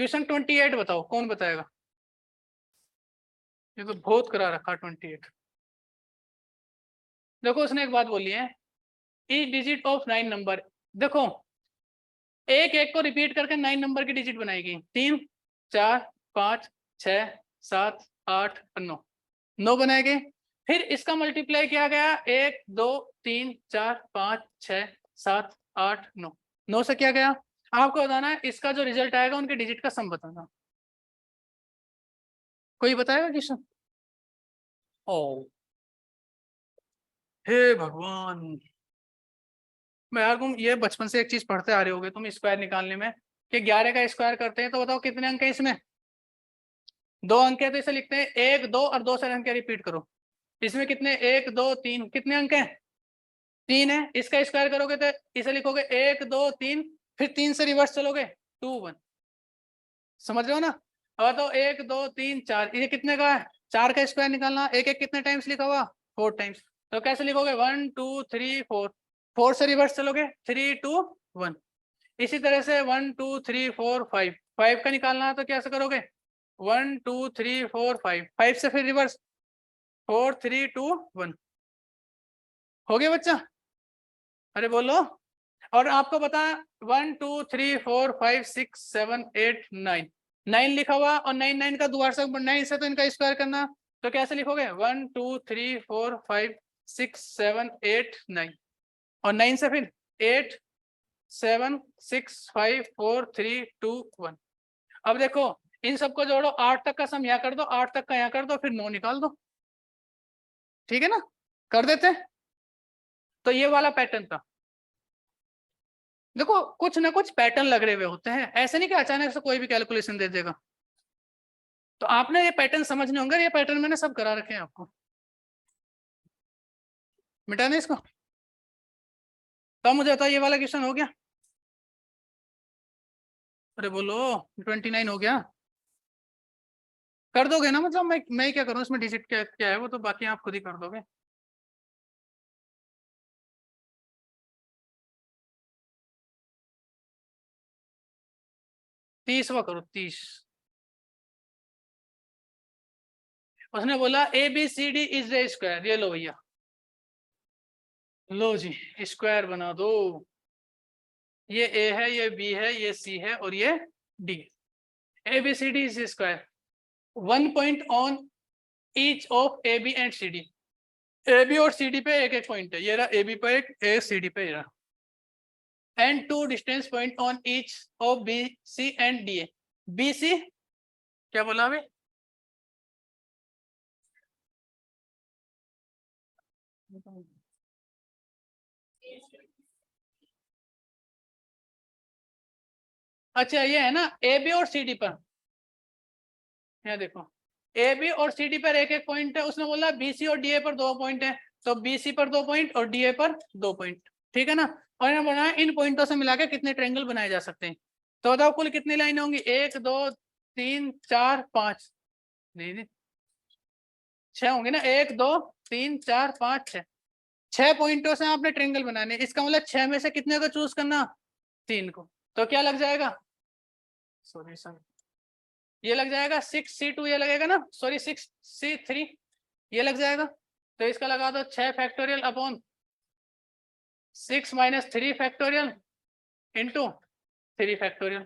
Question 28 बताओ, कौन बताएगा? ये तो बहुत करा रखा 28। देखो उसने एक बात बोली है, ईच डिजिट ऑफ 9 नंबर। देखो एक एक को रिपीट करके 9 नंबर की डिजिट बनाएगी, 3 4 5 6 7 8 9, 9 बनाएगी। फिर इसका मल्टीप्लाई किया गया 1 2 3 4 5 6 7 8 9, 9 से किया गया। आपको बताना है इसका जो रिजल्ट आएगा उनके डिजिट का सम बताना। कोई बताएगा क्वेश्चन? ओ हे भगवान, मैं यार तुम ये बचपन से एक चीज पढ़ते आ रहे होगे तुम स्क्वायर निकालने में, कि 11 का स्क्वायर करते हैं तो बताओ कितने अंक है इसमें? 2 अंक है, तो इसे लिखते हैं 1 2 और 2 से अंक रिपीट करो। इसमें कितने, 1 2 3, कितने अंक हैं? 3 है। इसका स्क्वायर करोगे तो इसे लिखोगे 1 2 3, फिर 3 से रिवर्स चलोगे 2 1। समझ रहे हो ना? अब तो 1 2 3 4, ये कितने का है? 4 का स्क्वायर निकालना, एक एक कितने टाइम्स लिखा हुआ? 4 टाइम्स। तो कैसे लिखोगे? 1 2 3 4, 4 से रिवर्स चलोगे 3 2 1। इसी तरह से 1 2 3 4 5, 5 का निकालना है तो कैसे करोगे? 1 2 3 4 5, 5 से फिर रिवर्स 4 3 2 1। हो गया बच्चा? अरे बोलो। और आपको बता 1 2 3 4 5 6 7 8 9, 9 लिखा हुआ और 9 9 का दोबारा से 9 से तो इनका स्क्वायर करना, तो कैसे लिखोगे? 1 2 3 4 5 6 7 8 9, और 9 से फिर 8 7 6 5 4 3 2 1। अब देखो इन सबको जोड़ो, 8 तक का सम यहाँ कर दो, 8 तक का यहाँ कर दो, फिर 9 निकाल दो। ठीक है ना? कर देते हैं। तो ये वाला पैटर्न था। देखो कुछ ना कुछ पैटर्न लग रहे हुए होते हैं, ऐसे नहीं कि अचानक से कोई भी कैलकुलेशन दे देगा। तो आपने ये पैटर्न समझने होंगे, ये पैटर्न मैंने सब करा रखे हैं आपको। मिटाने इसको। तो मुझे बताओ ये वाला क्वेश्चन हो गया? अरे बोलो, 29 हो गया? कर दोगे ना? मतलब मैं क्या करूँ इसमें, डिजिट क्या क्या है वो तो बाकी आप खुद ही कर दोगे। तीसवा करो, 30। उसने बोला A B C D is a square, ये लो भैया, लो जी स्क्वायर बना दो। ये ए है, ये बी है, ये सी है और ये D. A B C D is square, 1 point on each of A B and C D. A B और सी डी पे एक एक पॉइंट है, ये रहा ए बी पे एक, ए सी डी पे ये रहा। And 2 distance point on each of B C and D A. B C क्या बोला अभी? अच्छा ये है ना ए बी और सी डी पर, यहाँ देखो ए बी और सी डी पर एक एक पॉइंट है। उसने बोला बी सी और डी ए पर 2 पॉइंट है, तो बी सी पर 2 पॉइंट और डी ए पर 2 पॉइंट। ठीक है ना? और इन्होंने बनाया इन पॉइंटों से मिलाकर कितने ट्रायंगल बनाए जा सकते हैं। तो बताओ कुल कितनी लाइनें होंगी? 1 2 3 4 5, नहीं 6 होंगे ना, 1 2 3 4 5 6, 6 पॉइंटों से आपने ट्रायंगल बनाने। इसका मतलब 6 में से कितने को चूज करना? 3 को। तो क्या लग जाएगा? सॉरी सर, ये लग जाएगा 6C2, ये लगेगा ना, सॉरी 6C3, ये लग जाएगा। तो इसका लगा दो 6 factorial upon 6 minus 3 factorial into 3 factorial.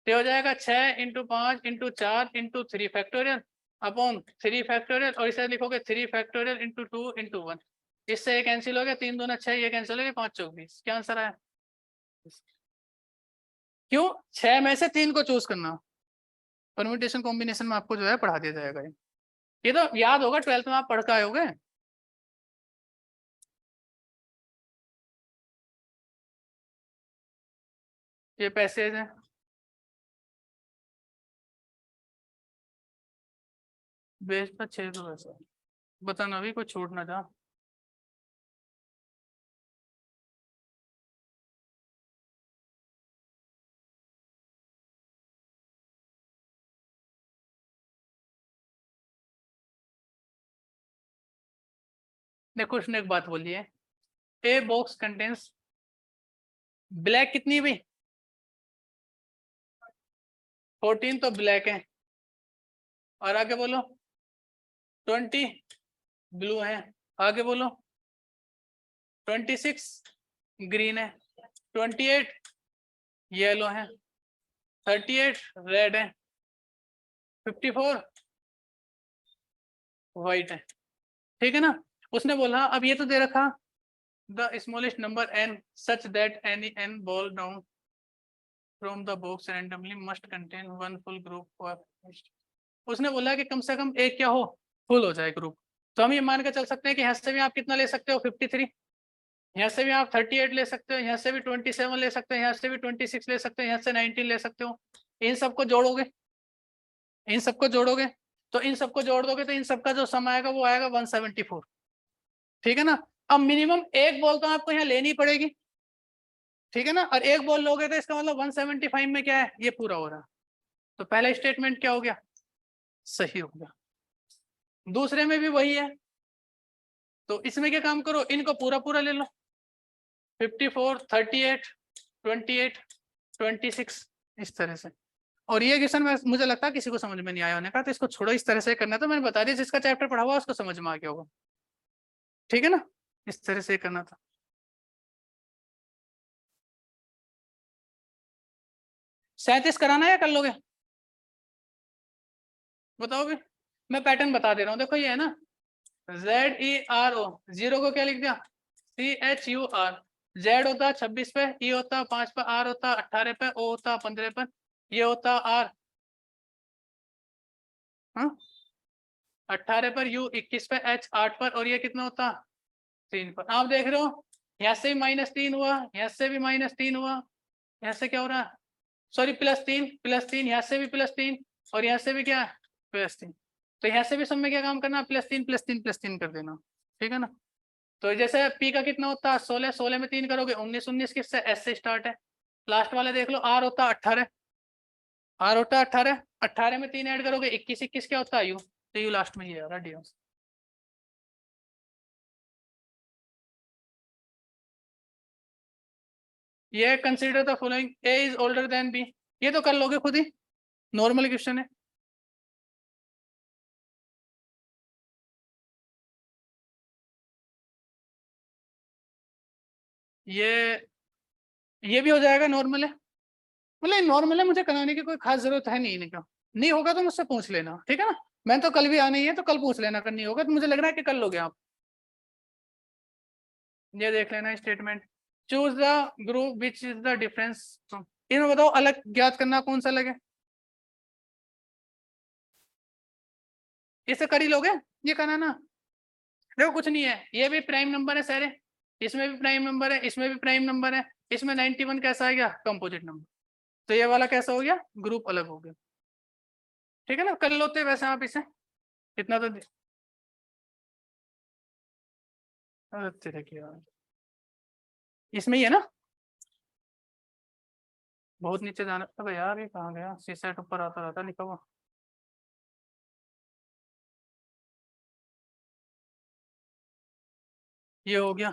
तो हो जाएगा 6 into 5 into 4 into 3 factorial upon 3 factorial, और इसे लिखोगे 3 फैक्टोरियल इंटू 2 इंटू 1। इससे ये कैंसिल हो गया, 3 दूना 6, ये कैंसिल हो गया, 5 चौक 20। क्या आंसर आया? क्यों? 6 में से 3 को चूज करना। परम्यूटेशन कॉम्बिनेशन में आपको जो है पढ़ा दिया जाएगा। ये तो याद होगा, 12th में आप पढ़ के आए होगे। ये पैसेज है, बेस पर 6 तो वैसा बताना अभी कोई छूट ना जा। देखो उसने एक बात बोली है, ए बॉक्स कंटेन्स ब्लैक कितनी भी 14 तो ब्लैक है, और आगे बोलो 20 ब्लू है, आगे बोलो 26 ग्रीन है, 28 येलो है, 38 रेड है, 54 वाइट है। ठीक है ना। उसने बोला अब ये तो दे रखा the smallest number n such that any n ball down from the box randomly must contain one full group of. उसने बोला कि कम से कम एक क्या हो, फुल हो जाए ग्रुप। तो हम ये मान के चल सकते हैं कि यहाँ से भी आप कितना ले सकते हो 53, यहाँ से भी आप 38 ले सकते हो, यहाँ से भी 27 ले सकते हो, यहाँ से भी 26 ले सकते हो, यहाँ से 19 ले सकते हो। इन सबको जोड़ोगे, इन सबको जोड़ोगे तो इन सबको जोड़ दोगे तो इन सबका जो सम आएगा वो आएगा 174। ठीक है ना। अब मिनिमम एक बॉल तो आपको यहाँ लेनी पड़ेगी। ठीक है ना। और एक बॉल लोगे तो इसका मतलब 175 में क्या है, ये पूरा हो रहा। तो पहला स्टेटमेंट क्या हो गया, सही हो गया। दूसरे में भी वही है, तो इसमें क्या काम करो, इनको पूरा पूरा ले लो, 54, 38, 28, 26 इस तरह से। और ये क्वेश्चन में मुझे लगता है किसी को समझ में नहीं आया होने का, तो इसको छोड़ो, इस तरह से करना। तो मैंने बता दिया, जिसका चैप्टर पढ़ा हुआ उसको समझ में आ गया होगा। ठीक है ना, इस तरह से करना था। 37 कराना है या कर लोगे, बताओ भी। मैं पैटर्न बता दे रहा हूँ, देखो ये है ना ZERO, जीरो को क्या लिख दिया CHUR। Z होता 26 पे, E होता 5 पे, R होता 18 पे, O होता 15 पे, ये होता R 18 पर, U 21 पे, H 8 पर, और ये कितना होता 3 पर। आप देख रहे हो यहाँ से भी -3 हुआ, यहाँ से भी -3 हुआ, यहाँ से क्या हो रहा है, सॉरी +3 यहाँ से भी +3, और यहाँ से भी क्या +3। तो यहाँ से भी सब में क्या काम करना, +3 कर देना। ठीक है ना। तो जैसे P का कितना होता है 16, 16 में 3 करोगे 19, 19 किससे S से स्टार्ट है। लास्ट वाले देख लो R होता 18, R होता 18, 18 में 3 ऐड करोगे 21, 21 क्या होता है U, तो U लास्ट में ये आ रहा डी। ये consider the following, A is older than B, ये तो कर लोगे खुद ही, नॉर्मल क्वेश्चन है। ये भी हो जाएगा, नॉर्मल है, मतलब नॉर्मल है, मुझे कराने की कोई खास जरूरत है नहीं, इनका नहीं होगा तो मुझसे पूछ लेना। ठीक है ना। मैं तो कल भी आना ही है, तो कल पूछ लेना, करनी होगा तो मुझे लग रहा है कि कर लोगे आप। ये देख लेना statement, choose the group which is the difference. इन्हें बताओ अलग ज्ञात करना कौन सा लगे, इसे कर ही लोगे, ये करना ना। देखो कुछ नहीं है, ये भी प्राइम नंबर है सारे, इसमें भी प्राइम नंबर है, इसमें भी प्राइम नंबर है, इसमें 91 कैसा आ गया, कंपोजिट नंबर। तो ये वाला कैसा हो गया, ग्रुप अलग हो गया। ठीक है ना, कर लोते वैसे आप इसे, इतना तो देखिए इसमें ही है ना, बहुत नीचे जाना। अबे यार ये कहाँ गया, सी सेट ऊपर आता रहता लिखा हुआ। ये हो गया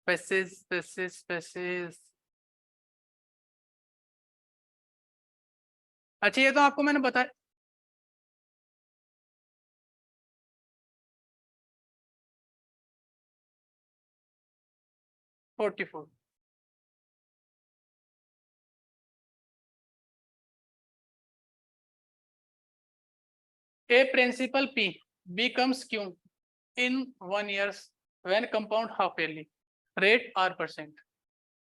पैसेज पैसेज पैसेज। अच्छा ये तो आपको मैंने बताया, 44। A principal P becomes Q in 1 year when compound half yearly, rate R%।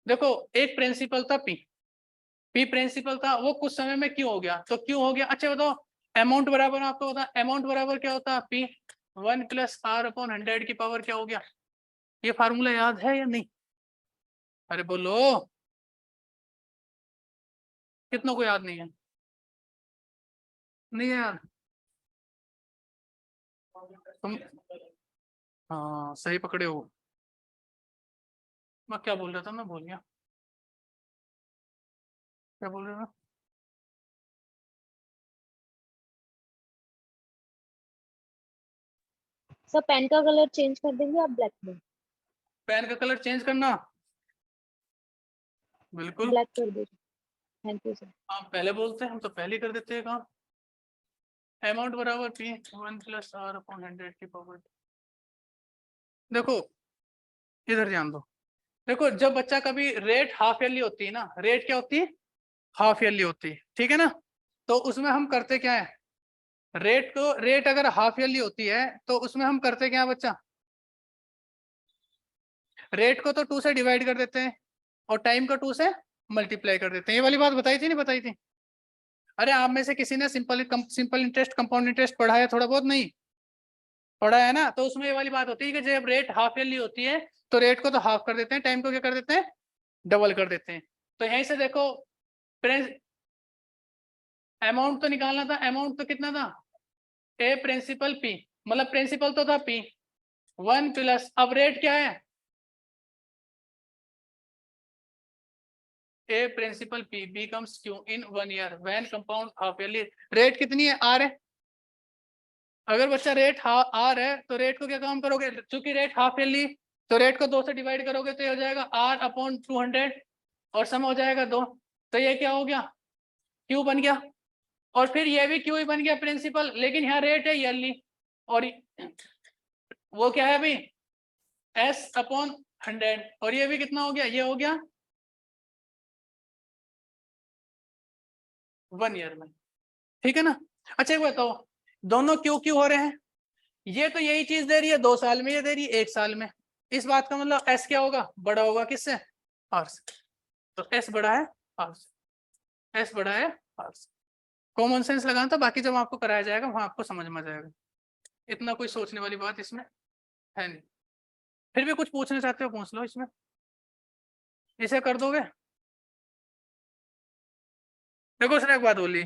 देखो एक प्रिंसिपल था P प्रिंसिपल था, वो कुछ समय में क्यों हो गया, तो क्यों हो गया। अच्छा बताओ अमाउंट बराबर आपको होता है, अमाउंट बराबर क्या होता है P 1 + R/100 की पावर क्या हो गया। ये फार्मूला याद है या नहीं, अरे बोलो, कितनों को याद नहीं है, नहीं है यार तुम। हाँ सही पकड़े हो। मैं क्या बोल रहा था, मैं भूल गया क्या बोल रहा था। सर पेन का कलर चेंज कर देंगे आप ब्लैक में, पेन का कलर चेंज करना, बिल्कुल। ब्लैक कर दीजिए। Thank you sir. आप पहले बोलते हैं, हम तो पहले कर देते हैं काम। अमाउंट बराबर P 1 + R/100 की पावर। देखो इधर ध्यान दो। देखो जब बच्चा कभी रेट हाफ ईयरली होती है ना, रेट क्या होती है, हाफ ईयरली होती है, ठीक है ना। तो उसमें हम करते क्या है, रेट अगर हाफ ईयरली होती है तो उसमें हम करते क्या है बच्चा, रेट को तो 2 से डिवाइड कर देते हैं और टाइम को 2 से मल्टीप्लाई कर देते हैं। ये वाली बात बताई थी नहीं बताई थी? अरे आप में से किसी ने सिंपल इंटरेस्ट कंपाउंड इंटरेस्ट पढ़ा है थोड़ा बहुत? नहीं पढ़ा है ना। तो उसमें ये वाली बात होती है कि जब रेट हाफ ईयरली होती है तो रेट को तो हाफ कर देते हैं, टाइम को क्या कर देते हैं, डबल कर देते हैं। तो यहीं से देखो अमाउंट तो निकालना था, अमाउंट तो कितना था, ए प्रिंसिपल पी, मतलब प्रिंसिपल तो था पी 1 प्लस, अब रेट क्या है, a principal P becomes Q in 1 year when compound half yearly. Rate कितनी है, आर है। अगर बच्चा रेट आर है तो रेट को क्या काम करोगे, चूंकि रेट हाफ ईयरली तो रेट को 2 से डिवाइड करोगे तो ये हो जाएगा R/200 और सम हो जाएगा 2। तो ये क्या हो गया, क्यू बन गया। और फिर ये भी क्यू ही बन गया प्रिंसिपल, लेकिन यहाँ रेट है ईयरली और वो क्या है अभी S/100 और ये भी कितना हो गया, ये हो गया 1 ईयर में, ठीक है ना। अच्छा एक बताओ, दोनों क्यू क्यू हो रहे हैं, ये तो यही चीज दे रही है 2 साल में, ये दे रही है 1 साल में। इस बात का मतलब एस क्या होगा, बड़ा होगा किससे, आर से। तो एस बड़ा है आर से, एस बड़ा है आर से। कॉमन सेंस लगाना था, बाकी जब आपको कराया जाएगा वहां आपको समझ में आ जाएगा, इतना कोई सोचने वाली बात इसमें है नहीं। फिर भी कुछ पूछना चाहते हो पूछ लो इसमें, इसे कर दोगे। देखो उसने एक बात बोली,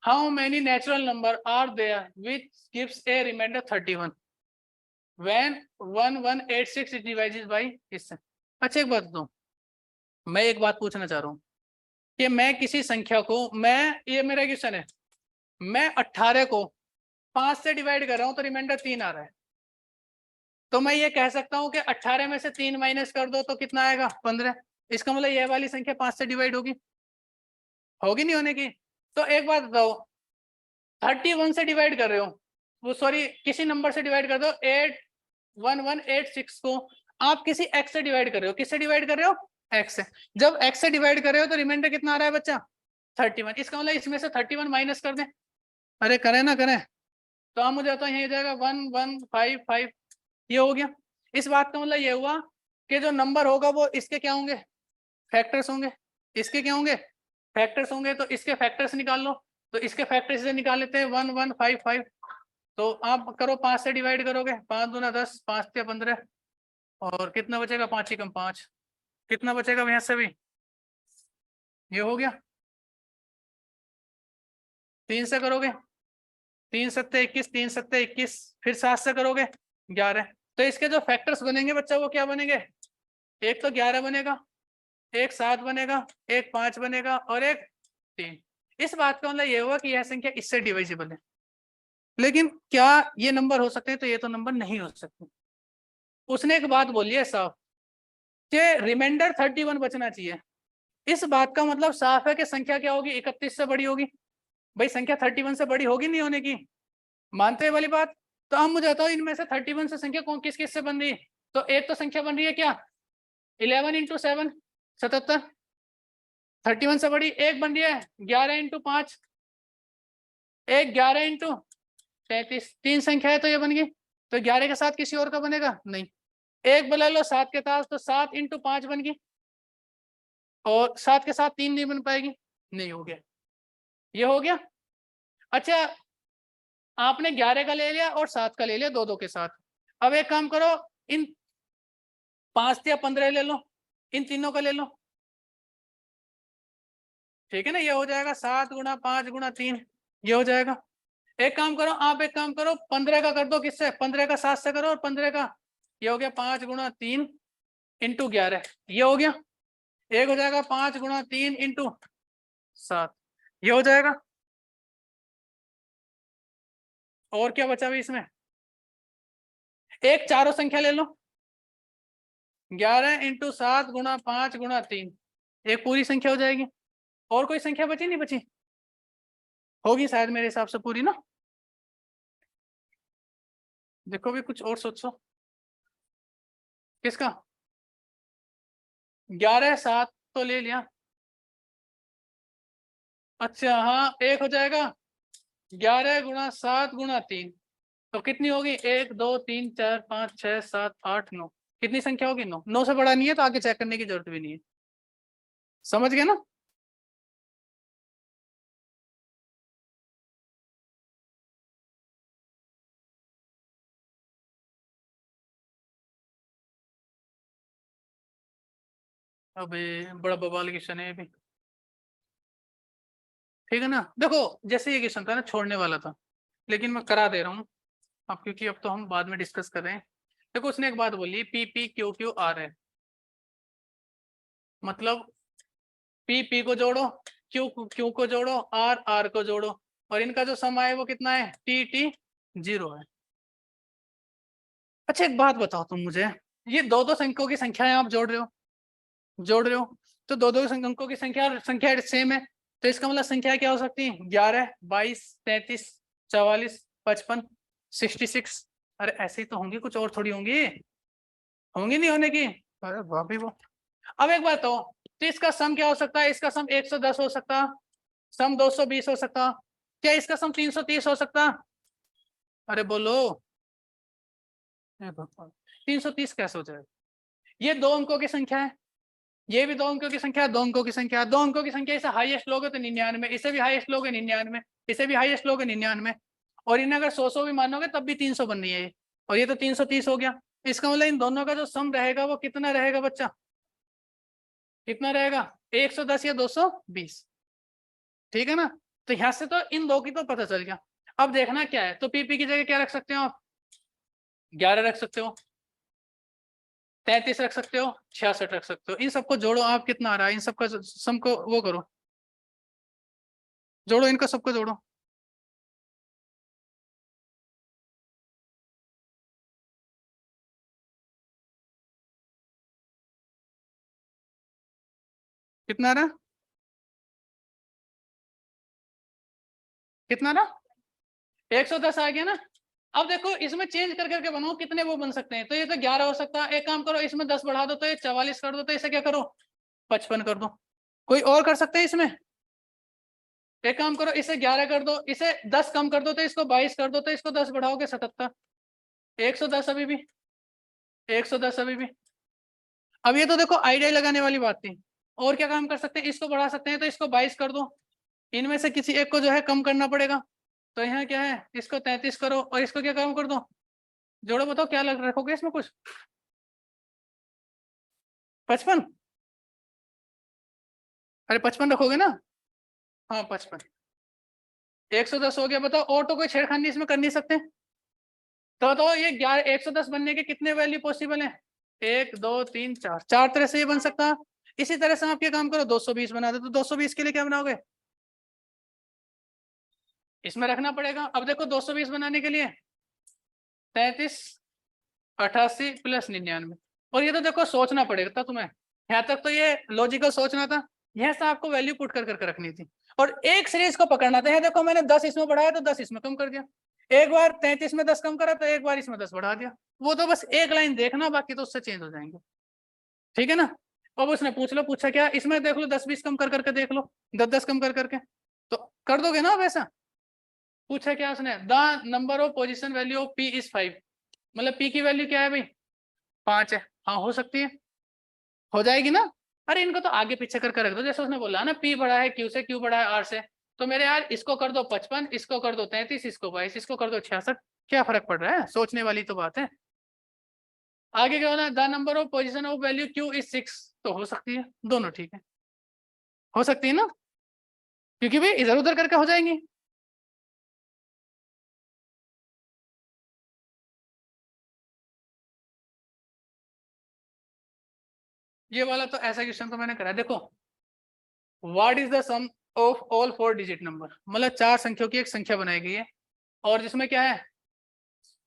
how many natural number are there which gives a remainder 31 when 1186 is divided by इससे। अच्छा एक बात दो, मैं एक बात पूछना चाह रहा हूँ कि मैं किसी संख्या को, मैं ये मेरा क्वेश्चन है, मैं 18 को 5 से डिवाइड कर रहा हूँ तो रिमाइंडर 3 आ रहा है। तो मैं ये कह सकता हूँ कि 18 में से 3 माइनस कर दो तो कितना आएगा, 15। इसका मतलब ये वाली संख्या 5 से डिवाइड होगी, होगी नहीं होने की। तो एक बात बताओ, 31 से डिवाइड कर रहे हो, वो सॉरी किसी नंबर से डिवाइड कर दो 81186 को, आप किसी एक्स से डिवाइड कर रहे हो, किससे डिवाइड कर रहे हो, एक्स से। जब एक्स से डिवाइड कर रहे हो तो रिमाइंडर कितना आ रहा है बच्चा, 31। इसका मतलब इसमें से 31 माइनस कर दें, अरे करें ना करें, तो आप मुझे आता है हो जाएगा 1155, ये हो गया। इस बात का मतलब ये हुआ कि जो नंबर होगा वो इसके क्या होंगे, फैक्टर्स होंगे, इसके क्या होंगे, फैक्टर्स होंगे। तो इसके फैक्टर्स निकाल लो, तो इसके फैक्टर्स से निकाल लेते हैं 1155। तो आप करो 5 से डिवाइड करोगे, 5 दूना 10, 5 से 15 और कितना बचेगा, 5 ही कम 5, कितना बचेगा यहाँ से भी, ये हो गया। 3 से करोगे 3 सत्ते 21, 3 सत्ते 21, फिर 7 से करोगे 11। तो इसके जो फैक्टर्स बनेंगे बच्चा वो क्या बनेंगे, एक तो 11 बनेगा, एक 7 बनेगा, एक 5 बनेगा और एक 3। इस बात का मतलब ये हुआ कि यह संख्या इससे डिवाइजिबल है। लेकिन क्या ये नंबर हो सकते हैं, तो ये तो नंबर नहीं हो सकते। उसने एक बात बोली है साफ कि रिमाइंडर 31 बचना चाहिए। इस बात का मतलब साफ है कि संख्या क्या होगी, 31 से बड़ी होगी। भाई संख्या 31 से बड़ी होगी नहीं होने की, मानते हैं वाली बात। तो हम मुझे बताओ इनमें से 31 से संख्या कौन किस किस से बन रही है, तो एक तो संख्या बन रही है क्या 11 × 7 77, 31 से बड़ी एक बन रही है 11 × 5, एक 11 × 33, 3 संख्या है तो ये बन गई। तो 11 के साथ किसी और का बनेगा नहीं, एक बुला लो 7 के साथ, तो 7 × 5 बन गई और 7 के साथ 3 नहीं बन पाएगी, नहीं हो गया, ये हो गया। अच्छा आपने 11 का ले लिया और 7 का ले लिया, दो दो के साथ। अब एक काम करो, इन 5 या 15 ले लो, इन तीनों का ले लो, ठीक है ना। ये हो जाएगा 7 × 5 × 3, ये हो जाएगा। एक काम करो आप, एक काम करो 15 का कर दो, किससे, 15 का 7 से करो और 15 का, ये हो गया 5 × 3 × 11, ये हो गया। एक हो जाएगा 5 × 3 × 7, ये हो जाएगा। और क्या बचा भी इसमें, एक चारों संख्या ले लो, 11 × 7 × 5 × 3, एक पूरी संख्या हो जाएगी। और कोई संख्या बची नहीं बची? होगी शायद मेरे हिसाब से पूरी ना। देखो भी कुछ और सोचो। किसका? 11 7 तो ले लिया। अच्छा हाँ, एक हो जाएगा 11 गुणा 7 गुणा 3, तो कितनी होगी? 1 2 3 4 5 6 7 8 9। कितनी संख्या होगी? 9। 9 से बड़ा नहीं है तो आगे चेक करने की जरूरत भी नहीं है। समझ गए ना? अबे बड़ा बवाल क्वेश्चन है ये भी। ठीक है ना? देखो जैसे ये क्वेश्चन था ना, छोड़ने वाला था, लेकिन मैं करा दे रहा हूँ अब, क्योंकि अब तो हम बाद में डिस्कस कर रहे हैं। देखो उसने एक बात बोली, P P Q Q R है, मतलब पी पी को जोड़ो, क्यू क्यू को जोड़ो, आर आर को जोड़ो, और इनका जो सम है वो कितना है? टी टी 0 है। अच्छा एक बात बताओ तुम मुझे, ये दो दो अंकों की संख्याएं आप जोड़ रहे हो, तो दो दो अंकों की संख्या सेम है, तो इसका मतलब संख्या क्या हो सकती है? 11 22 33 44 55 66। अरे ऐसे ही तो होंगी, कुछ और थोड़ी होंगी, होंगी नहीं होने की? अरे भाभी वो। अब एक बात हो, तो इसका सम क्या हो सकता है? इसका सम 110 हो सकता, सम 220 हो सकता, क्या इसका सम 330 हो सकता? अरे बोलो। 330 कैसे हो जाएगा? ये दो अंकों की संख्या है, ये भी दो अंकों की संख्या, दो अंकों की संख्या, दो अंकों की संख्या, इसे हाईएस्ट लोगे तो 99, इसे भी हाईएस्ट लोगे 99, इसे भी हाईएस्ट लोगे 99, और इन्हें अगर 100 भी मानोगे तब भी 300 बननी है ये, और ये तो 330 हो गया। इसका मतलब इन दोनों का जो सम रहेगा वो कितना रहेगा बच्चा? कितना रहेगा? 110 या 220। ठीक है ना? तो यहां से तो इन दो की तो पता चल गया। अब देखना क्या है, तो पीपी की जगह क्या रख सकते हो आप? 11 रख सकते हो, 33 रख सकते हो, 66 रख सकते हो। इन सबको जोड़ो आप, कितना आ रहा है? इन सबका सम को वो करो, जोड़ो, इनका सबको जोड़ो। कितना आ रहा? कितना रहा? 110 आ गया ना? अब देखो इसमें चेंज कर करके बनाओ, कितने वो बन सकते हैं। तो ये तो 11 हो सकता है, एक काम करो इसमें 10 बढ़ा दो तो ये 44 कर दो, तो इसे क्या करो? 55 कर दो। कोई और कर सकते हैं इसमें? एक काम करो, इसे 11 कर दो, इसे 10 कम कर दो तो इसको 22 कर दो, तो इसको 10 बढ़ाओगे 77। 110 अभी भी, 110 अभी भी। अब ये तो देखो आइडिया लगाने वाली बात थी। और क्या काम कर सकते हैं? इसको बढ़ा सकते हैं, तो इसको 22 कर दो, इनमें से किसी एक को जो है कम करना पड़ेगा। तो यहाँ क्या है? इसको 33 करो और इसको क्या कम कर दो, जोड़ो, बताओ क्या लग रखोगे इसमें कुछ? 55? अरे 55 रखोगे ना? हाँ 55। 110 हो गया, बताओ और तो कोई छेड़खानी इसमें कर नहीं सकते? तो बताओ ये 11 110 बनने के कितने वैल्यू पॉसिबल है? 1 2 3 4, चार तरह से ये बन सकता है। इसी तरह से आप क्या काम करो, 220 बना दो, तो 220 के लिए क्या बनाओगे? इसमें रखना पड़ेगा। अब देखो 220 बनाने के लिए 33 88 प्लस 99, और ये तो देखो सोचना पड़ेगा था तुम्हें, यहाँ तक तो ये लॉजिकल सोचना था, यह से आपको वैल्यू पुट कर करके रखनी थी, और एक सीरीज को पकड़ना था। देखो मैंने 10 इसमें बढ़ाया तो 10 इसमें कम कर दिया, एक बार 33 में 10 कम करा तो एक बार इसमें 10 बढ़ा दिया। वो तो बस एक लाइन देखना, बाकी तो उससे चेंज हो जाएंगे। ठीक है ना? अब उसने पूछ लो, पूछा क्या? इसमें देख लो 10 20 कम कर करके देख लो, 10 10 कम कर करके, तो कर दोगे ना वैसा? पूछा क्या उसने? The number of position value of P is 5, मतलब पी की वैल्यू क्या है भाई? 5 है। हाँ हो सकती है, हो जाएगी ना? अरे इनको तो आगे पीछे करके रख दो, जैसे उसने बोला ना पी बड़ा है क्यू से, क्यू बड़ा है आर से, तो मेरे यार इसको कर दो 55, इसको कर दो 33, इसको 22, इसको कर दो 66, क्या फर्क पड़ रहा है? सोचने वाली तो बात है। आगे क्या होना? The number of position of value Q is 6, तो हो सकती है, दोनों ठीक है, हो सकती है ना, क्योंकि भाई इधर उधर करके हो जाएंगी। ये वाला तो ऐसा क्वेश्चन तो मैंने करा है। देखो what is the sum of all 4 digit number, मतलब 4 संख्याओं की एक संख्या बनाई गई है, और जिसमें क्या है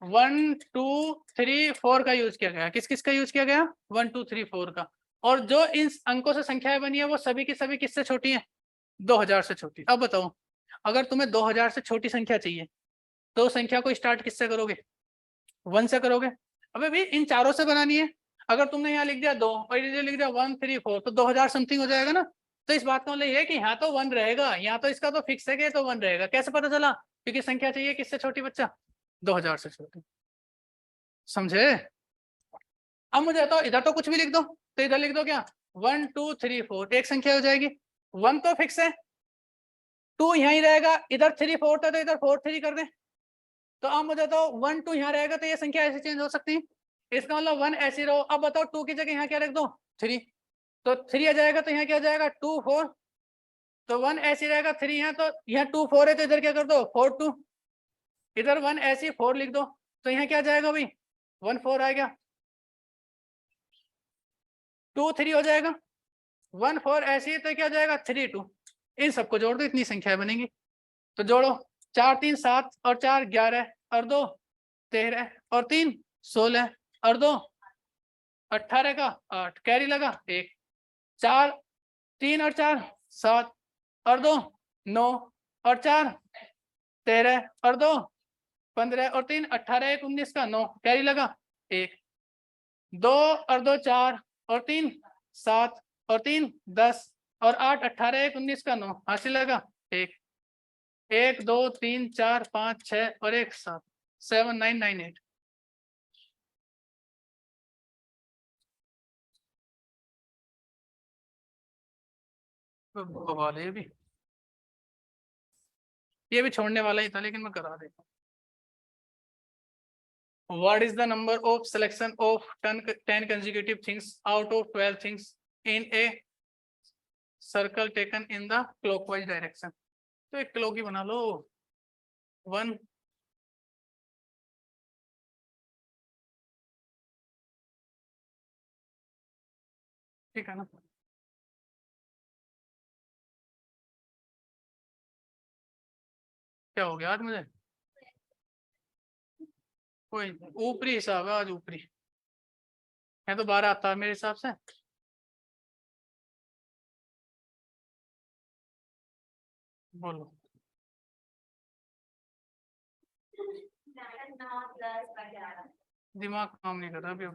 1 2 3 4 का यूज किया गया। किस किस का यूज किया गया? 1 2 3 4 का। और जो इन अंकों से संख्याएं बनी है वो सभी की सभी किससे छोटी है? 2000 से छोटी। अब बताओ, अगर तुम्हें 2000 से छोटी संख्या चाहिए तो संख्या को स्टार्ट किससे करोगे? 1 से करोगे। अबे भाई इन चारों से बनानी है। अगर तुमने यहाँ लिख दिया 2 और ये लिख दिया 1 3 4 तो 2000 समथिंग हो जाएगा ना। तो इस बात का मतलब ये है कि यहाँ तो 1 रहेगा, यहाँ तो इसका तो फिक्स है कि तो 1 रहेगा। कैसे पता चला? क्योंकि संख्या चाहिए किससे छोटी बच्चा? 2000 से छोटी। समझे? अब मुझे बताओ, इधर तो कुछ भी लिख दो, तो इधर लिख दो क्या? 1 2 3 4 एक संख्या हो जाएगी। 1 तो फिक्स है, 2 यहीं रहेगा, इधर 3 4 था तो इधर 4 3 कर दे। तो अब मुझे बताओ 1 2 यहाँ रहेगा तो ये संख्या ऐसे चेंज हो सकती है। इसका मतलब 1 ऐसी रहो। अब बताओ 2 की जगह यहाँ क्या रख दो? 3। तो 3 आ जाएगा तो यहाँ क्या आ जाएगा? 2 4। तो 1 ऐसी रहेगा, 3 यहाँ, तो यहाँ 2 4 है तो इधर क्या कर दो? 4 2। इधर 1 ऐसी 4 लिख दो तो यहाँ क्या जाएगा भाई? 1 4 आ गया। 2 3 हो जाएगा। 1 4 ऐसी है तो क्या जाएगा? 3 2। इन सबको जोड़ दो, इतनी संख्याएं बनेंगी। तो जोड़ो, 4 3 7 और 4 11 और 2 13 और 3 16 और 2 18 का 8 कैरी लगा 1। 4 3 और 4 7 और 2 9 और 4 13 और 2 15 और 3 18 1 19 का 9 कैरी लगा 1। 2 और 2 4 और 3 7 और 3 10 और 8 18 1 19 का 9 हासिल लगा 1। 1 2 3 4 5 6 और 1 7 7 9 9 8। बवाल है ये भी छोड़ने वाला ही था लेकिन मैं करा देता हूँ। What is the number of selection of 10 consecutive things out of 12 things in a circle taken in the clockwise direction? तो एक क्लॉक ही बना लो। 1 ठीक है ना? क्या हो गया आज मुझे? कोई ऊपरी हिसाब है आज, ऊपरी है तो 12 आता है मेरे हिसाब से। बोलो। दिमाग काम नहीं कर रहा अभी।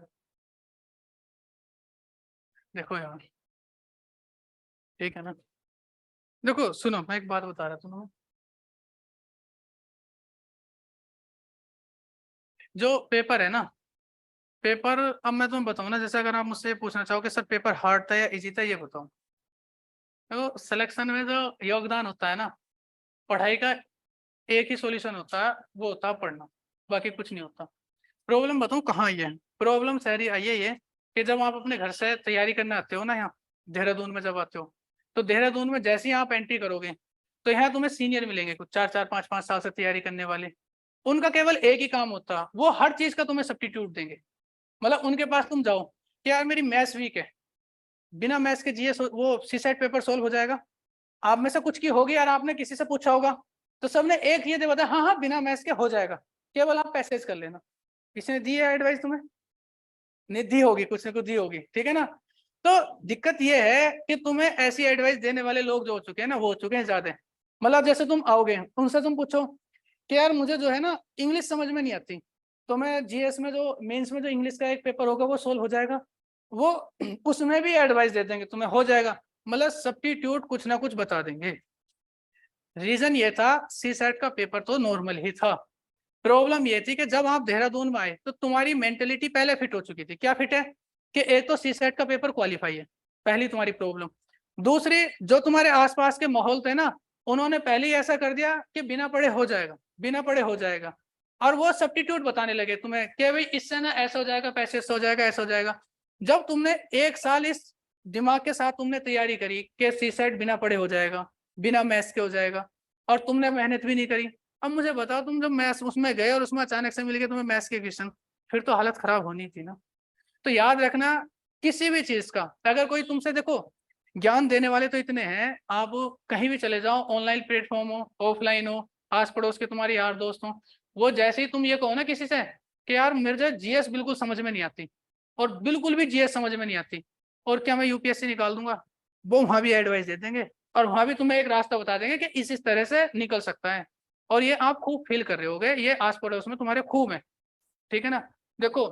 देखो यार, ठीक है ना? देखो सुनो, मैं एक बात बता रहा था तुम्हें। जो पेपर है ना, पेपर, अब मैं तुम्हें बताऊं ना, जैसे अगर आप मुझसे पूछना चाहो कि सर पेपर हार्ड था या इजी था, ये बताओ। देखो सिलेक्शन में जो योगदान होता है ना, पढ़ाई का एक ही सॉल्यूशन होता है, वो होता है पढ़ना, बाकी कुछ नहीं होता। प्रॉब्लम बताऊं कहाँ आई है? प्रॉब्लम सारी आई है ये कि जब आप अपने घर से तैयारी करने आते हो ना, यहाँ देहरादून में जब आते हो, तो देहरादून में जैसे ही आप एंट्री करोगे तो यहाँ तुम्हें सीनियर मिलेंगे कुछ 4 4 5 5 साल से तैयारी करने वाले। उनका केवल एक ही काम होता है, वो हर चीज का तुम्हें सब्स्टिट्यूट देंगे। मतलब उनके पास तुम जाओ कि यार मेरी मैथ्स वीक है, बिना मैथ्स के जीएस वो सीसेट पेपर सोल्व हो जाएगा। आप में से कुछ की होगी यार, आपने किसी से पूछा होगा तो सबने एक ये दे बताया, हाँ हाँ बिना मैथ्स के हो जाएगा, केवल आप पैसेज कर लेना। किसी ने दी है एडवाइस तुम्हें? नहीं दी होगी, कुछ ने कुछ दी होगी, ठीक है ना? तो दिक्कत ये है कि तुम्हें ऐसी एडवाइस देने वाले लोग जो हो चुके हैं ना, वो हो चुके हैं ज्यादा। मतलब जैसे तुम आओगे उनसे तुम पूछो कि यार मुझे जो है ना इंग्लिश समझ में नहीं आती, तो मैं जीएस में जो मेंस में जो इंग्लिश का एक पेपर होगा वो सोल्व हो जाएगा, वो उसमें भी एडवाइस दे देंगे तुम्हें, हो जाएगा। मतलब सब्स्टिट्यूट कुछ ना कुछ बता देंगे। रीजन ये था सी सेट का पेपर तो नॉर्मल ही था। प्रॉब्लम ये थी कि जब आप देहरादून में आए तो तुम्हारी मेंटेलिटी पहले फिट हो चुकी थी। क्या फिट है? कि एक तो सी सेट का पेपर क्वालिफाई है, पहली तुम्हारी प्रॉब्लम। दूसरी, जो तुम्हारे आसपास के माहौल थे ना, उन्होंने पहले ही ऐसा कर दिया कि बिना पढ़े हो जाएगा, बिना पढ़े हो जाएगा। और वो सब्स्टिट्यूट बताने लगे तुम्हें कि भाई इससे ना ऐसा हो जाएगा, पैसे से हो जाएगा, ऐसा हो जाएगा। जब तुमने 1 साल इस दिमाग के साथ तुमने तैयारी करी कि सी सेट बिना पढ़े हो जाएगा, बिना मैथ्स के हो जाएगा, और तुमने मेहनत भी नहीं करी, अब मुझे बताओ तुम जब मैथ्स उसमें गए और उसमें अचानक से मिल गए तुम्हें मैथ्स के क्वेश्चन, फिर तो हालत खराब होनी थी ना। तो याद रखना, किसी भी चीज का अगर कोई तुमसे, देखो ज्ञान देने वाले तो इतने हैं, आप कहीं भी चले जाओ, ऑनलाइन प्लेटफॉर्म हो, ऑफलाइन हो, आस पड़ोस के तुम्हारे यार दोस्त हो, वो जैसे ही तुम ये कहो ना किसी से कि यार मुझे जीएस बिल्कुल समझ में नहीं आती, और बिल्कुल भी जीएस समझ में नहीं आती, और क्या मैं यूपीएससी निकाल दूंगा, वो वहां भी एडवाइस दे देंगे और वहां भी तुम्हें एक रास्ता बता देंगे कि इस तरह से निकल सकता है, और ये आप खूब फील कर रहे होगे, ये आस पड़ोस में तुम्हारे खूब है, ठीक है ना। देखो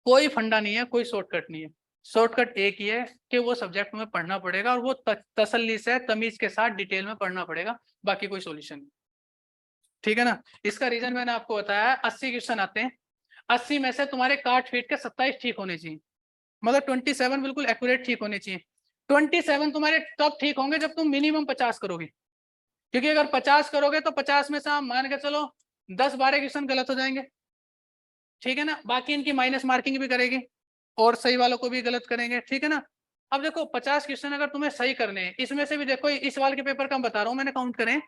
कोई फंडा नहीं है, कोई शॉर्टकट नहीं है, शॉर्टकट एक ही है कि वो सब्जेक्ट में पढ़ना पड़ेगा, और वो तसल्ली से तमीज के साथ डिटेल में पढ़ना पड़ेगा, बाकी कोई सॉल्यूशन नहीं, ठीक है ना। इसका रीजन मैंने आपको बताया, 80 क्वेश्चन आते हैं, 80 में से तुम्हारे काट फीट के 27 ठीक होने चाहिए, मतलब 27 बिल्कुल एक्यूरेट ठीक होने चाहिए। 27 तुम्हारे तब ठीक होंगे जब तुम मिनिमम 50 करोगे, क्योंकि अगर 50 करोगे तो 50 में से आप मान के चलो 10-12 क्वेश्चन गलत हो जाएंगे, ठीक है ना, बाकी इनकी माइनस मार्किंग भी करेगी और सही वालों को भी गलत करेंगे, ठीक है ना। अब देखो 50 क्वेश्चन अगर तुम्हें सही करने हैं, इसमें से भी देखो इस वाल के पेपर का बता रहा हूँ मैंने, काउंट करें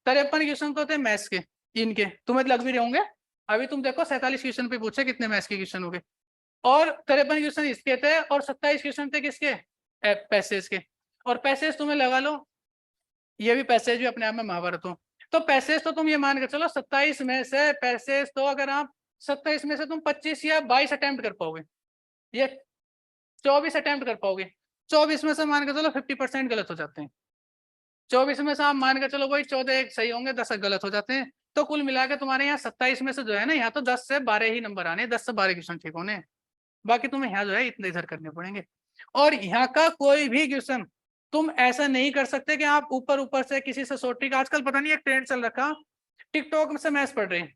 53 क्वेश्चन तो होते मैथ्स के, इनके तुम्हें लग भी रहे होंगे, अभी तुम देखो 47 क्वेश्चन पे पूछे कितने मैथ्स के क्वेश्चन हो गए, और 53 क्वेश्चन इसके थे, और 27 क्वेश्चन थे किसके, पैसेज के, और पैसेज तुम्हें लगा लो ये भी पैसेज भी अपने आप में महाभारत हो, तो पैसेज तो तुम ये मान के चलो 27 में से पैसेज, तो अगर आप 27 में से तुम 25 या 22 अटेम्प्ट कर पाओगे, ये 24 अटेम्प्ट कर पाओगे, 24 में से मान के चलो 50% गलत हो जाते हैं, 24 में से आप मान के चलो भाई 14 सही होंगे, 10 गलत हो जाते हैं, तो कुल मिला के तुम्हारे यहाँ 27 में से जो है ना, यहाँ तो 10 से 12 ही नंबर आने, 10 से 12 क्वेश्चन ठीक होने, बाकी तुम्हें यहाँ जो है इतने इधर करने पड़ेंगे। और यहाँ का कोई भी क्वेश्चन तुम ऐसा नहीं कर सकते कि आप ऊपर ऊपर से किसी से शॉर्ट ट्रिक, आजकल पता नहीं एक ट्रेंड चल रखा, टिकटॉक में से मैथ्स पढ़ रहे हैं,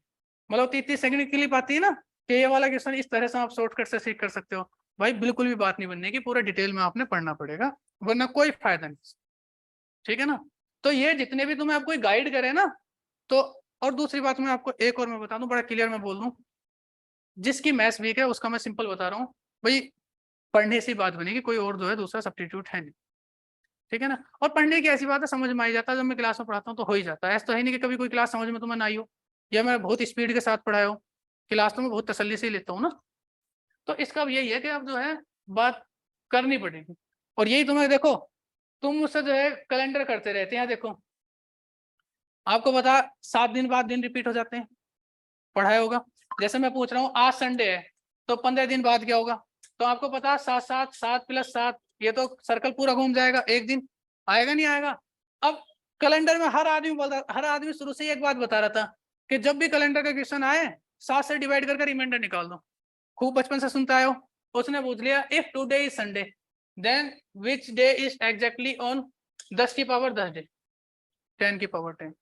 मतलब 30 सेकंड की क्लिप आती है ना कि ये वाला क्वेश्चन इस तरह से आप शॉर्टकट से सीख कर सकते हो, भाई बिल्कुल भी बात नहीं बनने की, पूरा डिटेल में आपने पढ़ना पड़ेगा, वरना कोई फायदा नहीं, ठीक है ना। तो ये जितने भी तुम्हें आपको गाइड करे ना, तो और दूसरी बात मैं आपको एक और मैं बता दूं, बड़ा क्लियर मैं बोल दूं, जिसकी मैथ्स वीक है उसका मैं सिंपल बता रहा हूँ भाई, पढ़ने से बात बनेगी, कोई और जो है दूसरा सब्स्टिट्यूट है नहीं, ठीक है ना। और पढ़ने की ऐसी बात है, समझ में आ जाता है, जब मैं क्लास में पढ़ाता हूँ तो हो ही जाता है, ऐसा तो है नहीं कि कभी कोई क्लास समझ में तुम्हें ना आई हो, या मैं बहुत स्पीड के साथ पढ़ाया हो, क्लास तो मैं बहुत तसल्ली से ही लेता हूँ ना। तो इसका यही है कि अब जो है बात करनी पड़ेगी, और यही तुम्हें देखो, तुम मुझसे जो है कैलेंडर करते रहते हैं, देखो आपको बता 7 दिन बाद दिन रिपीट हो जाते हैं, पढ़ाया होगा, जैसे मैं पूछ रहा हूँ आज संडे है तो 15 दिन बाद क्या होगा, तो आपको पता 7 + 7 ये तो सर्कल पूरा घूम जाएगा, एक दिन आएगा नहीं आएगा। अब कैलेंडर में हर आदमी बोलता, हर आदमी शुरू से एक बात बता रहा था कि जब भी कैलेंडर का क्वेश्चन आए 7 से डिवाइड करके रिमाइंडर निकाल दो, खूब बचपन से सुनता आए हो, उसने पूछ लिया if today is Sunday then which day is exactly on 10 की पावर 10 डे 10 की पावर 10।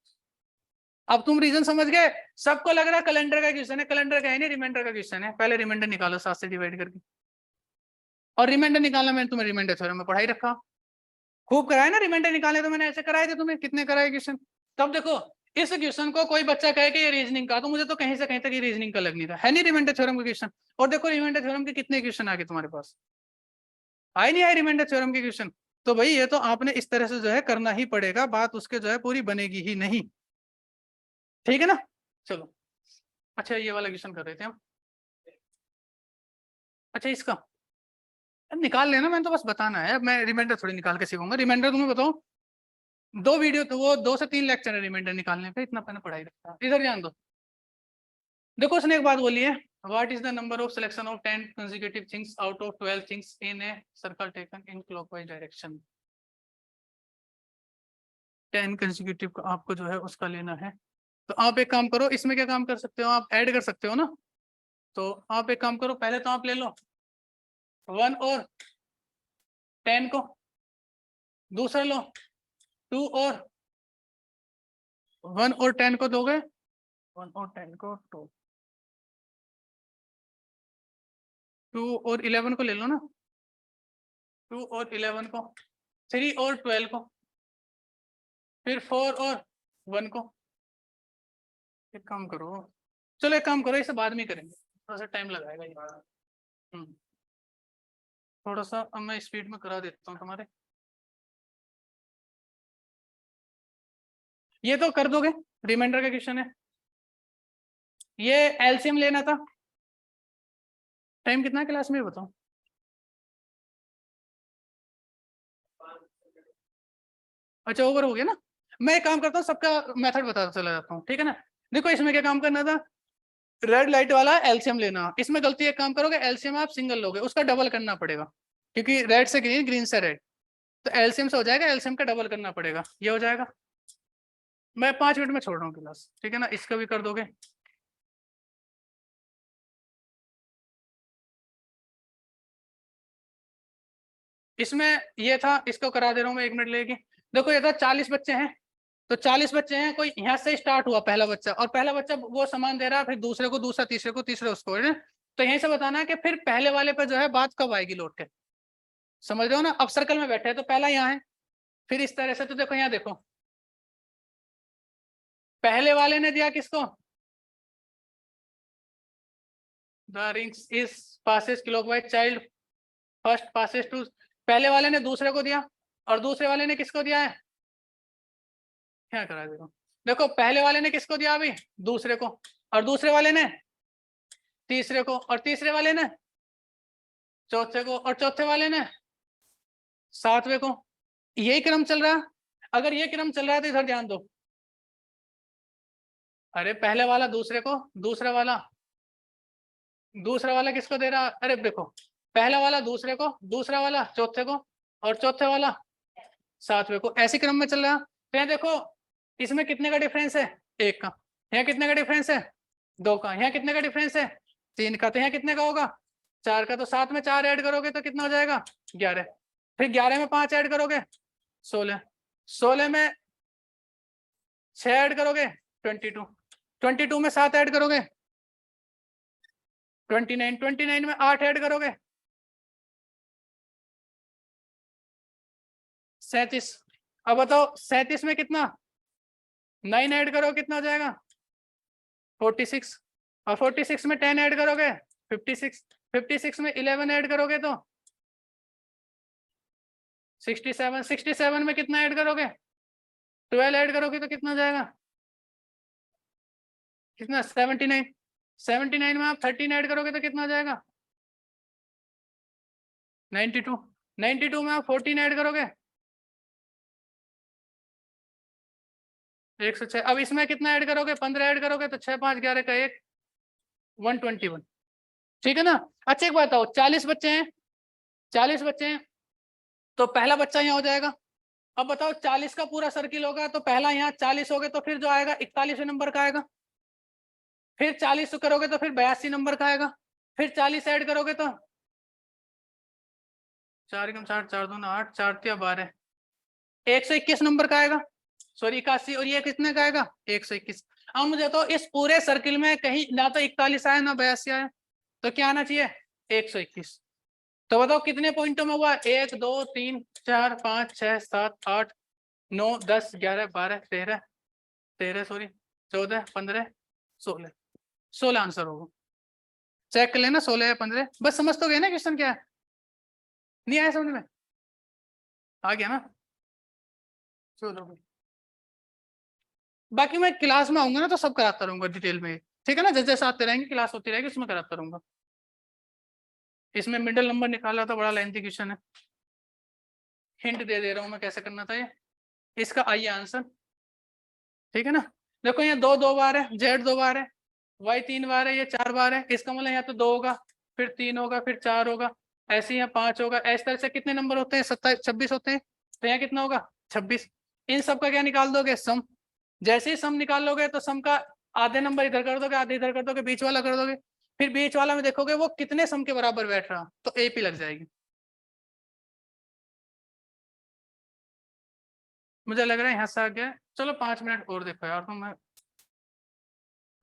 अब तुम रीजन समझ गए, सबको लग रहा है कैलेंडर का क्वेश्चन है, कैलेंडर का है नहीं, रिमाइंडर का क्वेश्चन है, पहले रिमाइंडर निकालो 7 से डिवाइड करके, और रिमाइंडर निकालना मैंने तुम्हें रिमाइंडर थ्योरम में पढ़ाई रखा, खूब कराया ना रिमाइंडर निकालने, तो मैंने ऐसे कराए थे तुम्हें, कितने कराए क्वेश्चन। तब देखो इस क्वेश्चन को कोई बच्चा कहे कि ये रीजनिंग का, तो मुझे तो कहीं से कहीं तक ये रीजनिंग का लग नहीं था, है नहीं रिमाइंडर थ्योरम का क्वेश्चन, और देखो रिमाइंडर थ्योरम के कितने क्वेश्चन आ गए तुम्हारे पास, आए नहीं आए रिमाइंडर थ्योरम के क्वेश्चन। तो भाई ये तो आपने इस तरह से जो है करना ही पड़ेगा, बात उसके जो है पूरी बनेगी ही नहीं, ठीक है ना। चलो अच्छा ये वाला क्वेश्चन कर रहे थे हम, अच्छा इसका निकाल लेना, मैंने तो बस बताना है, मैं रिमाइंडर थोड़ी निकाल के सीखूंगा, रिमाइंडर तुम्हें बताओ 2 वीडियो तो वो 2 से 3 लेक्चर है रिमाइंडर निकालने पे, इतना मैंने पढ़ाई रखा, इधर ध्यान दो। देखो उसने एक बात बोली है, what is the number of selection of 10 consecutive things out of 12 things in a circle taken in clockwise direction. 10 consecutive आपको जो है उसका लेना है, तो आप एक काम करो, इसमें क्या काम कर सकते हो, आप ऐड कर सकते हो ना, तो आप एक काम करो, पहले तो आप ले लो 1 और 10 को, दूसरा लो 2 और 1 और 10 को दोगे, 1 और 10 को 2 और 11 को ले लो ना, 2 और 11 को, 3 और 12 को, फिर 4 और 1 को। एक काम करो, चलो एक काम करो, इसे बाद में करेंगे, थोड़ा सा टाइम लगाएगा ये। थोड़ा सा अब मैं स्पीड में करा देता हूँ तुम्हारे, ये तो कर दोगे, रिमाइंडर का क्वेश्चन है, ये एलसीएम लेना था, टाइम कितना क्लास में बताओ, अच्छा ओवर हो गया ना, मैं एक काम करता हूँ सबका मेथड बताता चला जाता हूँ, ठीक है ना। देखो इसमें क्या काम करना था, रेड लाइट वाला एलसीएम लेना, इसमें गलती एक काम करोगे, एलसीएम आप सिंगल लोगे, उसका डबल करना पड़ेगा, क्योंकि रेड से ग्रीन, ग्रीन से रेड, तो एलसीएम से हो जाएगा, एलसीएम का डबल करना पड़ेगा, ये हो जाएगा। मैं 5 मिनट में छोड़ रहा हूँ क्लास, ठीक है ना, इसका भी कर दोगे। इसमें ये था, इसको करा दे रहा हूँ मैं 1 मिनट लेके। देखो ये था 40 बच्चे हैं, तो 40 बच्चे हैं, कोई यहाँ से स्टार्ट हुआ पहला बच्चा, और पहला बच्चा वो सामान दे रहा है, फिर दूसरे को दूसरा, तीसरे को तीसरे, उसको है ना। तो यहीं से बताना है कि फिर पहले वाले पे जो है बात कब आएगी लौट के, समझ रहे हो ना। अब सर्कल में बैठे हैं तो पहला यहाँ है, फिर इस तरह से, तो देखो यहाँ देखो, पहले वाले ने दिया किसको, the rings is passes clockwise, child first passes to, पहले वाले ने दूसरे को दिया, और दूसरे वाले ने किसको दिया है, क्या करा देखो, देखो पहले वाले ने किसको दिया अभी, दूसरे को, और दूसरे वाले ने तीसरे को, और तीसरे वाले ने चौथे को, और चौथे वाले ने सातवें को। यही क्रम चल रहा है। अगर ये क्रम चल रहा है तो इधर ध्यान दो, अरे पहले वाला दूसरे को, दूसरा वाला किसको दे रहा, अरे देखो पहला वाला दूसरे को, दूसरा वाला चौथे को, और चौथे वाला सातवें को, ऐसे क्रम में चल रहा है। तो यहाँ देखो इसमें कितने का डिफरेंस है, 1 का, यहाँ कितने का डिफरेंस है, 2 का, यहाँ कितने का डिफरेंस है, 3 का, तो यहाँ कितने का होगा, 4 का, तो 7 में 4 ऐड करोगे तो कितना हो जाएगा, 11, फिर 11 में 5 ऐड करोगे 16, 16 में 6 ऐड करोगे 22, 22 में 7 ऐड करोगे 29, 29 में 8 ऐड करोगे 37। अब बताओ 37 में कितना, 9 ऐड करो कितना हो जाएगा, 46, और 46 में 10 ऐड करोगे 56, 56 में 11 ऐड करोगे तो 67, 67 में कितना ऐड करोगे, 12 ऐड करोगे तो कितना हो जाएगा, कितना, 79, 79 में आप 13 ऐड करोगे तो कितना हो जाएगा, 92, 92 में आप 14 ऐड करोगे 106। अब इसमें कितना ऐड करोगे, 15 ऐड करोगे तो 6 5 11 का 1, 121, ठीक है ना। अच्छा एक बात बताओ, 40 बच्चे हैं, 40 बच्चे हैं, तो पहला बच्चा यहाँ हो जाएगा। अब बताओ 40 का पूरा सर्किल होगा, तो पहला यहाँ 40 हो गए, तो फिर जो आएगा 41 नंबर का आएगा, फिर 40 करोगे तो फिर 82 नंबर का आएगा, फिर 40 ऐड करोगे तो 4 कम 60, 4 2 8, 4 3 12, 121 नंबर का आएगा, सॉरी 81, और ये कितने का आएगा, 121। अब मुझे तो इस पूरे सर्किल में कहीं ना तो 41 आया ना 82 आया, तो क्या आना चाहिए, 121। तो बताओ कितने पॉइंटों में हुआ, 1 2 3 4 5 6 7 8 9 10 11 12 13 13 सॉरी 14 15 16, 16 आंसर होगा। चेक कर लेना 16 या 15, बस समझ तो गए ना क्वेश्चन क्या है, नहीं आया समझ में, आ गया ना, चलो भाई। बाकी मैं क्लास में आऊंगा ना तो सब कराता रहूंगा डिटेल में, ठीक है ना, जैसे जैसे आते रहेंगे क्लास होती रहेगी उसमें कराता रहूंगा। इसमें मिडिल नंबर निकाला था, बड़ा लेंथी क्वेश्चन है, हिंट दे रहा हूँ मैं कैसे करना था ये, इसका आइए आंसर, ठीक है ना। देखो यहाँ 2 2 बार है, जेड 2 बार है, वाई 3 बार है, ये 4 बार है, इसका मतलब यहाँ तो 2 होगा, फिर 3 होगा, फिर 4 होगा, ऐसे यहाँ 5 होगा, इस तरह से कितने नंबर होते हैं, 27 26 होते हैं, तो यहाँ कितना होगा 26। इन सब का क्या निकाल दोगे, सम, जैसे ही सम निकाल लोगे तो सम का आधे नंबर इधर कर दोगे, आधे इधर कर दोगे, बीच वाला कर दोगे, फिर बीच वाला में देखोगे वो कितने सम के बराबर बैठ रहा, तो एपी लग जाएगी। मुझे लग रहा है यहाँ से आ गया, चलो 5 मिनट और देखो यार, तो मैं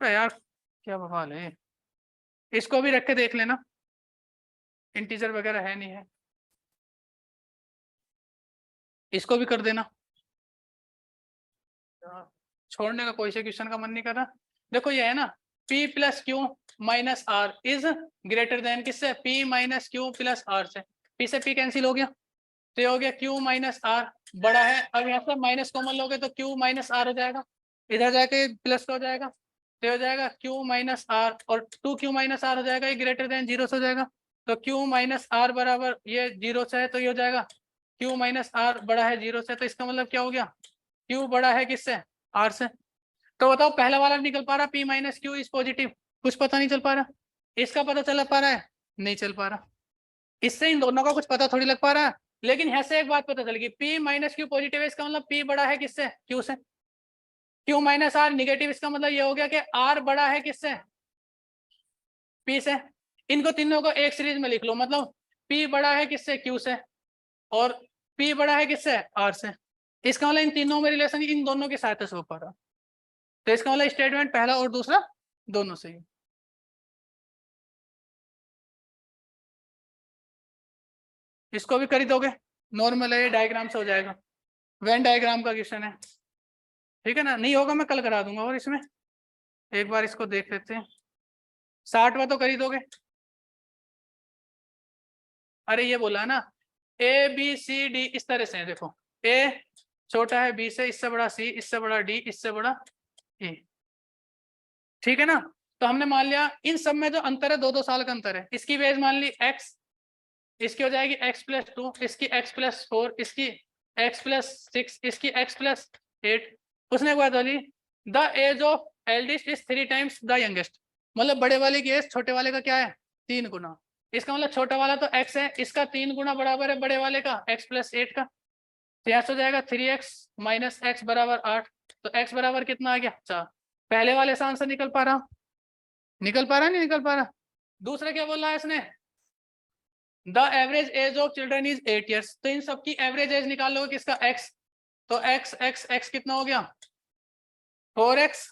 यार क्या बवाल है, इसको भी रख के देख लेना, इंटीजर वगैरह है नहीं है, इसको भी कर देना, छोड़ने का कोई से क्वेश्चन का मन नहीं कर रहा। देखो ये है ना, P plus Q minus R is greater than किससे, P minus Q plus R से, P से P कैंसिल हो गया, तो ये हो गया Q माइनस आर बड़ा है, अब यहाँ से माइनस कॉमन लोगे तो Q माइनस आर हो जाएगा, इधर जाके प्लस का हो जाएगा, तो हो जाएगा Q माइनस आर, और 2Q माइनस आर हो जाएगा, ये ग्रेटर देन 0 से हो जाएगा, तो Q माइनस आर बराबर ये 0 से है, तो ये हो जाएगा Q माइनस आर बड़ा है 0 से, तो इसका मतलब क्या हो गया, Q बड़ा है किससे, R से। तो बताओ पहला वाला निकल पा रहा, P minus Q is positive, कुछ पता नहीं चल पा रहा, इसका पता चल पा रहा है, नहीं चल पा रहा, इससे इन दोनों का कुछ पता थोड़ी लग पा रहा है, लेकिन यहाँ से एक बात पता चल गई, P माइनस क्यू पॉजिटिव है, इसका मतलब P बड़ा है किससे, Q से। Q माइनस R नेगेटिव, इसका मतलब ये हो गया कि R बड़ा है किससे, P से। इनको तीनों को एक सीरीज में लिख लो, मतलब P बड़ा है किससे, Q से, और P बड़ा है किससे, R से। इसका मतलब इन तीनों में रिलेशन इन दोनों की सहायता से हो पा रहा। तो इसका मतलब स्टेटमेंट पहला और दूसरा दोनों सही। इसको भी कर ही दोगे, नॉर्मल है, डायग्राम से हो जाएगा, वेन डायग्राम का क्वेश्चन है, ठीक है ना। नहीं होगा मैं कल करा दूंगा। और इसमें एक बार इसको देख लेते हैं, 60वां तो कर ही दोगे। अरे ये बोला है ना, ए बी सी डी इस तरह से है, देखो ए छोटा है बी से, इससे बड़ा सी, इससे बड़ा डी, इससे बड़ा ए, ठीक है ना। तो हमने मान लिया इन सब में जो अंतर है 2-2 साल का अंतर है। इसकी बेस मान ली x, इसकी हो जाएगी x+2, इसकी x+4, इसकी x+6, इसकी x+8। उसने एक बात बोली, the age of eldest is 3 times the youngest, मतलब बड़े वाले की एज छोटे वाले का क्या है, 3 गुना। इसका मतलब छोटा वाला तो x है, इसका 3 गुना बराबर है बड़े वाले का x+8 का। तो यहाँ से हो जाएगा 3x माइनस x बराबर 8। तो x बराबर कितना आ गया, 4। पहले वाले से आंसर निकल पा रहा, निकल पा रहा नहीं निकल पा रहा। दूसरा क्या बोला है इसने, the average age of children is 8 years। तो इन सबकी एवरेज एज निकाल लो किसका, x। तो x कितना हो गया, 4x।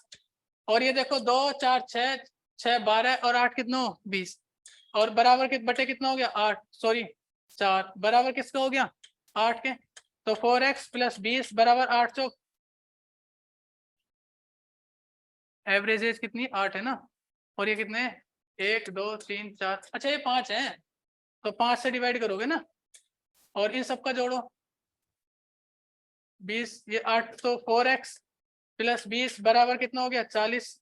और ये देखो 2 4 6 6 12 और 8 कितना हो, 20। और बराबर बटे कितना हो गया, 8, सॉरी 4, बराबर किसका हो गया, 8 के। तो 4x + 20 बराबर 8 चौक, एवरेज एज कितनी, 8 है ना। और ये कितने हैं, 1 2 3 4, अच्छा ये 5 है, तो 5 से डिवाइड करोगे ना, और इन सबका जोड़ो 20, ये 8, तो 4x + 20 बराबर कितना हो गया, 40।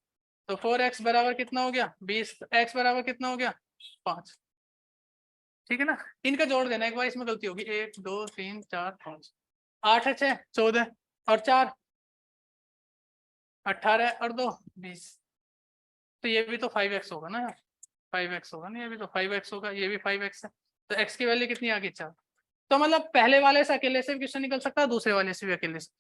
तो 4x बराबर कितना हो गया, 20। x बराबर कितना हो गया, 5। ठीक है ना। इनका जोड़ देना, एक बार इसमें गलती होगी, 1 2 3 4 5, 8 है 6 14 और 4 18 और 2 20। तो ये भी तो 5x होगा ना, 5x होगा ना, ये भी तो 5x होगा, ये भी 5x है। तो x की वैल्यू कितनी आ गई, 4। तो मतलब पहले वाले से अकेले से भी क्वेश्चन निकल सकता है, दूसरे वाले से भी अकेले से।